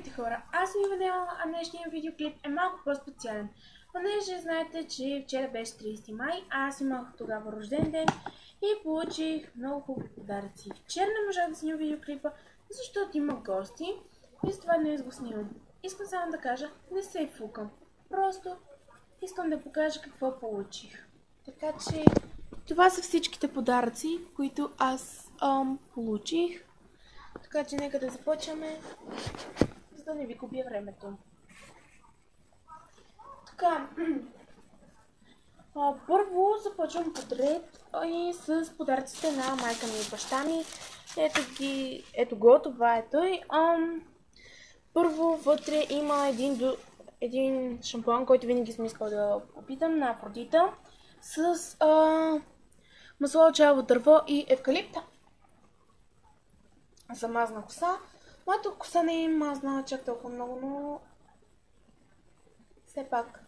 Здравейте хора, аз съм Иванела, а днешният видеоклип е малко по-специален. Понеже знаете, че вчера беше 30 май, аз имах тогава рожден ден и получих много хубави подаръци. Вчера не можах да снимам видеоклипа, защото имах гости и с това днес го снимам. Искам само да кажа, не се фукам. Просто искам да покажа какво получих. Така че това са всичките подаръци, които аз получих. Така че нека да започваме, за да не ви губя времето. Така, първо започвам подред и с подаръците на майка ми и баща ми. Ето го, това е той. Първо вътре има един шампуан, който винаги съм искала да опитам, на Афродита, с масло чаяло дърво и евкалипта. За мазна коса. Моята коса не е мазна чак толкова много, но все пак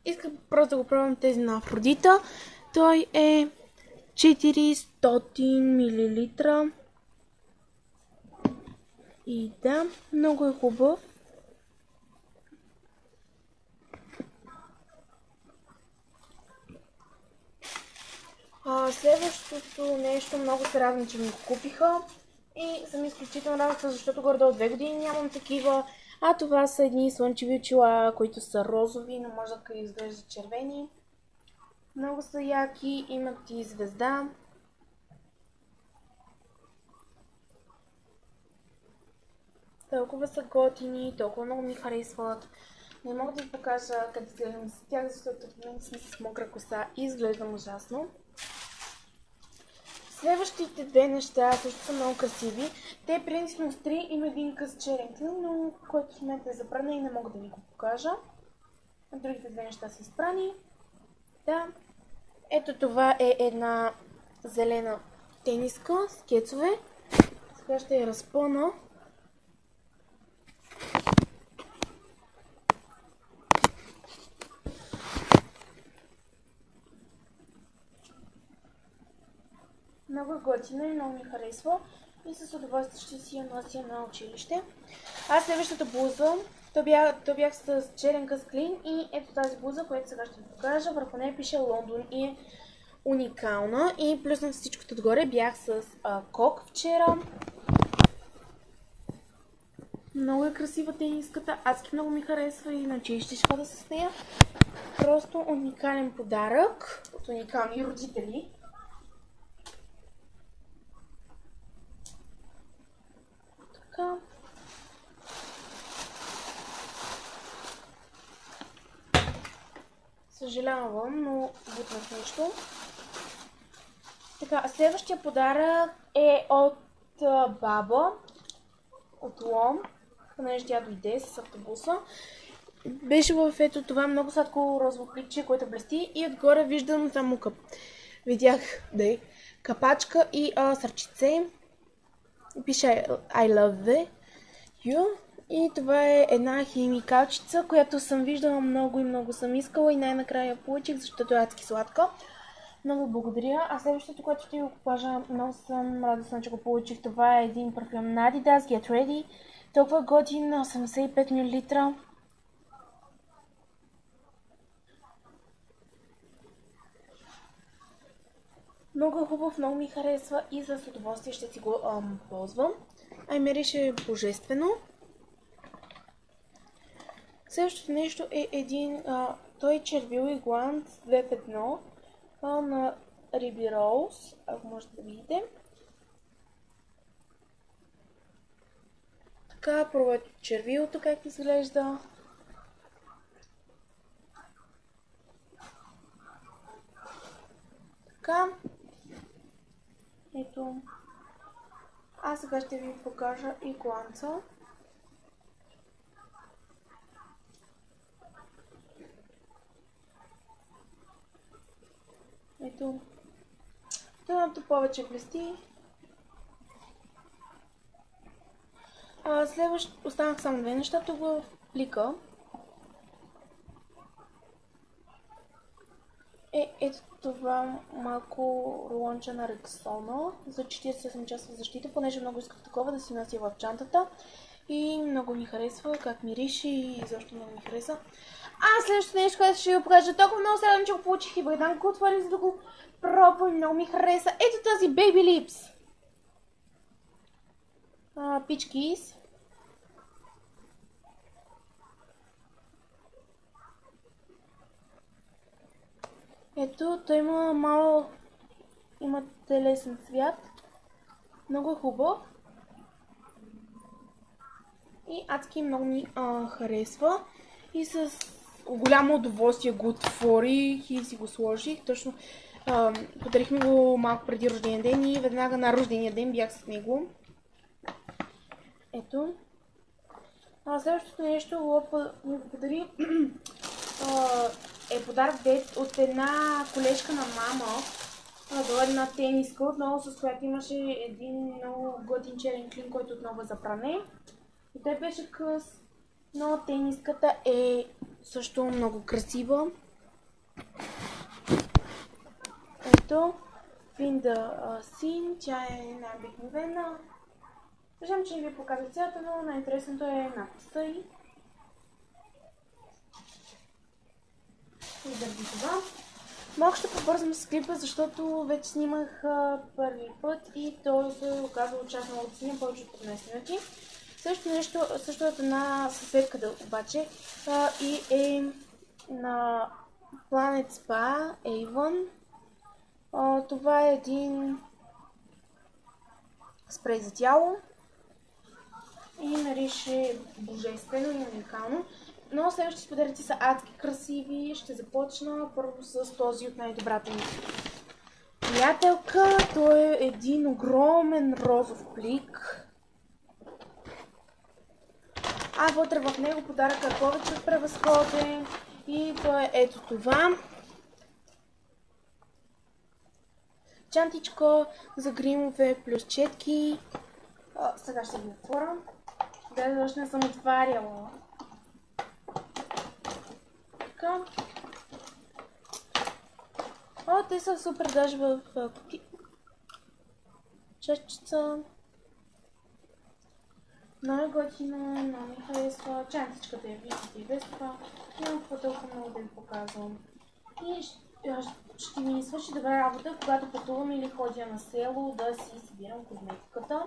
искам просто да го пробвам тези на Афродита. Той е 400 мл. И да, много е хубав. Следващото нещо, много се радвам, че ми го купиха. И съм изключително радостна, защото горе от 2 години нямам такива. А това са едни слънчеви очила, които са розови, но може да изглеждат червени. Много са яки, имат и звезда. Толкова са готини, толкова много ми харесват. Не мога да ви покажа къде изглеждам с тях, защото в момента съм с мокра коса и изглеждам ужасно. Следващите две неща също са много красиви. Те принципно с 3 има един къс черен клин, но който в момента е забрана и не мога да ви го покажа. Другите две неща са изпрани. Да. Ето това е една зелена тениска с кецове. Сега ще я разпъна. Много е готина и много ми харесва и с удоволствие ще си я нося на училище. А следващата блуза, то бях с черен къс клин и ето тази блуза, която сега ще ви покажа. Върху нея пише Лондон и е уникална. И плюс на всичкото отгоре бях с Кок вчера. Много е красива тениската, адски много ми харесва и на училище ще хода с нея. Просто уникален подарък от уникални родители. Съжалявам, но бутнах нещо. Така, следващия подарък е от баба, от Лом, понеже тя дойде с автобуса. Беше в ето това много сладко розово пликче, което блести и отгоре виждам само видях капачка и сърчице. Пише I love you. И това е една химикалчица, която съм виждала много и много съм искала и най-накрая я получих, защото е адски сладка. Много благодаря. А следващото, което ще ви го покажа, много съм радостна, че го получих. Това е един парфюм на Adidas Get Ready. Толкова готин, 85 мл. Много е хубав, много ми харесва и с удоволствие ще си го ползвам. Мирише божествено. Следващото нещо е един той червил и глант с 2 петно на Ruby Rose, ако можете да видите. Така, пробвайте червилото как изглежда. Така. Ето. А сега ще ви покажа и гланца. Ето. Тъмното повече блести. Следващо останах само две неща тук в плика. Ето това малко рулонче на Рексона за 48 часа защита, понеже много исках такова да си нося в чантата. И много ми харесва как мирише и защо много ми хареса. Следващото нещо, което ще ви покажа, толкова много се радвам, че го получих и бъдам го отворих, за да го пробвам. Много ми хареса. Ето този Baby Lips. Peach Kiss. Ето, той има телесен цвят. Много е хубав. И адски много ми харесва. И с голямо удоволствие го отворих и си го сложих. Точно подарихме го малко преди рождения ден и веднага на рождения ден бях с него. Ето. Следващото нещо ми го подари е подарък от една колежка на мама. Това е една тениска, отново с която имаше един много готин черен клин, който отново е за пране. И той беше къс, но тениската е също много красива. Ето, Финда Син, тя е най-обикновена. Виждам, че не ви показва цялата, но най-интересното е надписа й. И заради това. Малко ще побързам с клипа, защото вече снимах първи път и той се оказа част много да снимам повече от 15 минути. Също е една съседка обаче и е на Planet Spa Avon. Това е един спрей за тяло и мирише божествено и уникално. Но следващите подаръци са адски красиви. Ще започна първо с този от най-добрата ми приятелка. Той е един огромен розов плик. Вътре в него подаръка е повече от превъзходен. И то е ето това. Чантичко за гримове плюс четки. Сега ще ги отворя. Още не съм отваряла. Така. Те са супер даже в чашчица. Много е готина, много ми харесва. Чантичката я виждате и без това. Нямам какво толкова много да ви показвам. И ще ми свърши добра работа, когато пътувам или ходя на село, да си събирам козметиката.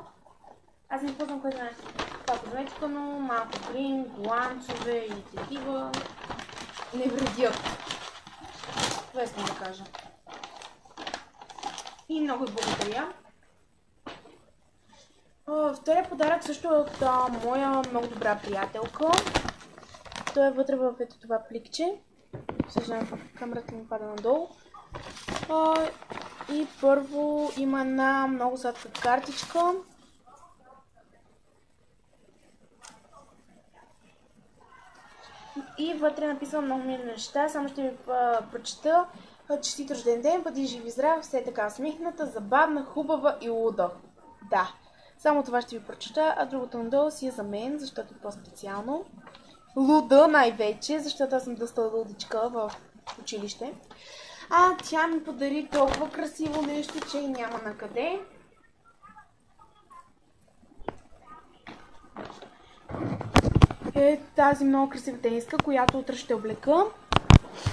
Аз не ползвам това козметика, но малко грим, гланцове и такива не вредят. Това искам да кажа. И много благодаря. Втория подарък също е от моя много добра приятелка. Той е вътре в ето това пликче. Съжалявам, камерата ми пада надолу. И първо има една много сладка картичка. И вътре написвам много милни неща. Само ще ви прочета. Честит рожден ден, бъди жив и здрав, все така усмихната, забавна, хубава и луда. Да, само това ще ви прочета, а другото надолу си е за мен, защото е по-специално. Луда най-вече, защото аз съм доста лудичка в училище. Тя ми подари толкова красиво нещо, че няма на къде. Е тази много красива тениска, която утре ще облека.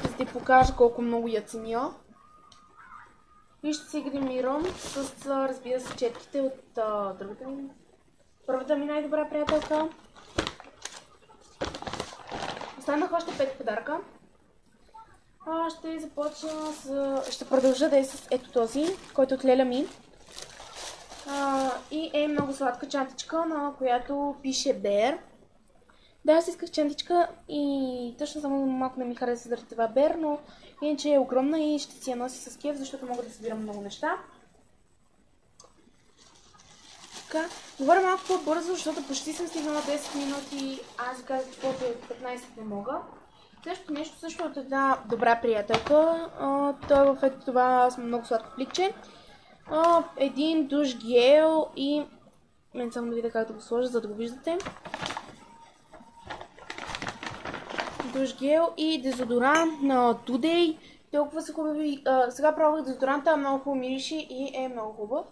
За да ти покажа колко много я ценя. И ще се гримирам с, разбира се, четките от другата ми, първата ми най-добра приятелка. Останах още 5 подарка. Ще започна ще продължа да е с ето този, който от Леля ми. И е много сладка чантичка, на която пише Bear. Да, аз исках чантичка и точно само малко не ми хареса заради това Bear, но иначе е огромна и ще си я носи с кеф, защото мога да събирам много неща. Така, говоря малко по-бързо, защото почти съм стигнала 10 минути, аз ви казах, защото 15 не мога. Следващото нещо също от една добра приятелка. Той е в ето това много сладко пликче. Един душ гел и... Мен само да видя как да го сложа, за да го виждате. Душ гел и дезодорант на Today. Толкова са хубави. Сега пробвах дезодоранта, много хубаво мирише и е много хубав.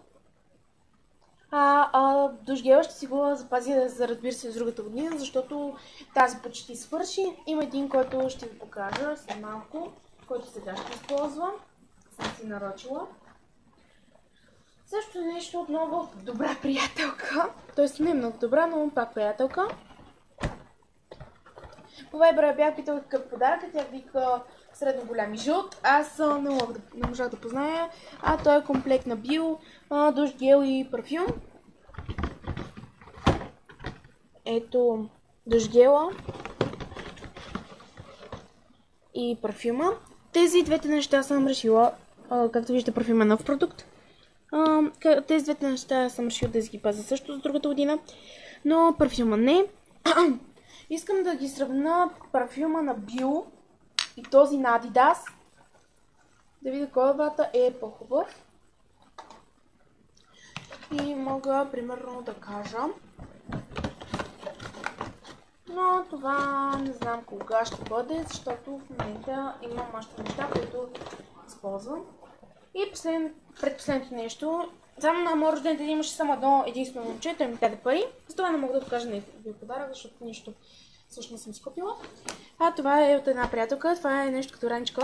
Душ гела ще си го запазя, за разбира се, с другата година, защото тази почти свърши. Има един, който ще ви покажа след малко, който сега ще използвам. Съм си нарочила. Също нещо отново добра приятелка. Тоест не много добра, но пак приятелка. По Viber бях питала какъв подарък, тя вика средно голям и жълт. Аз не можах да позная. Той е комплект на био, душ гел и парфюм. Ето душ гела и парфюма. Тези двете неща съм решила, както виждате, парфюм е нов продукт. Тези двете неща съм решила да ги пазя също за другата година, но парфюма не. Искам да ги сравна парфюма на Био и този на Adidas. Да видя кой двата е по-хубав. И мога примерно да кажа. Но това не знам кога ще бъде, защото в момента имам още неща, които използвам. И предпоследното нещо. Само на моят рожден ден имаше само едно единствено момче, той ми даде пари. За това не мога да покажа неговия подарък, защото нищо всъщност съм скупила. Това е от една приятелка. Това е нещо като раничка.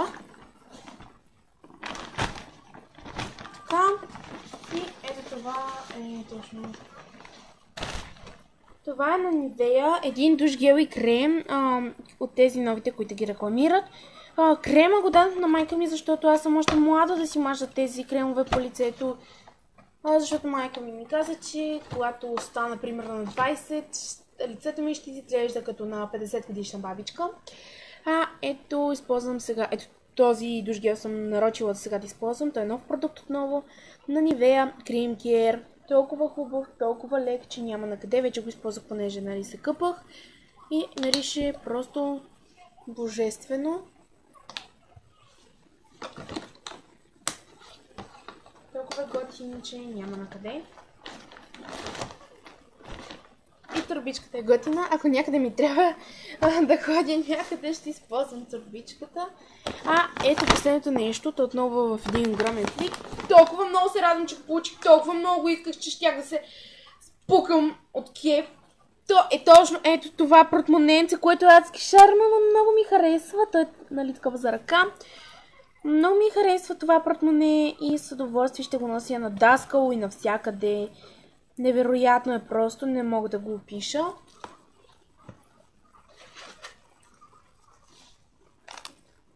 Така. И ето това е точно. Това е на Nivea. Един душ гел и крем от тези новите, които ги рекламират. Крема го дадох на майка ми, защото аз съм още млада да си мажа тези кремове по лицето. Защото майка ми каза, че когато стана примерно на 20, лицето ми ще изглежда като на 50 годишна бабичка. Ето използвам сега. Ето този душ гел съм нарочила да сега да използвам. Той е нов продукт отново на Nivea Cream Care. Толкова хубав, толкова лек, че няма на къде. Вече го използвах, понеже се къпах. И мирише просто божествено. Толкова готин, че няма на къде. И турбичката е готина. Ако някъде ми трябва да ходя някъде, ще използвам турбичката. Ето последното нещо. То отново в един огромен плик. Толкова много се радвам, че получих. Толкова много исках, че щях да се спукам от кеф. То е точно ето това портмоненце, което е адски шарма, но много ми харесва. То е такова за ръка. Много ми харесва това портмоне и с удоволствие ще го нося на даскало и навсякъде. Невероятно е просто, не мога да го опиша.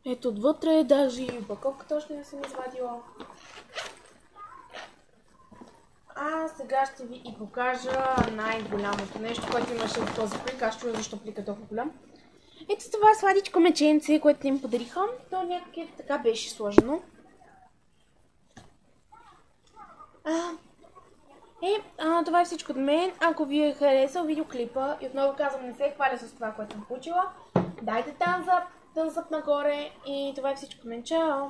Ето отвътре, даже и опаковката още не съм извадила. Сега ще ви и покажа най-голямото нещо, което имаше в този плик. Аз чуя защо плик е толкова голям. Ето това сладичко меченце, което им подариха. То някак така беше сложено. Това е всичко от мен. Ако ви е харесал видеоклипа и отново казвам, не се хваля с това, което съм получила, дайте thumbs up нагоре и това е всичко от мен. Чао!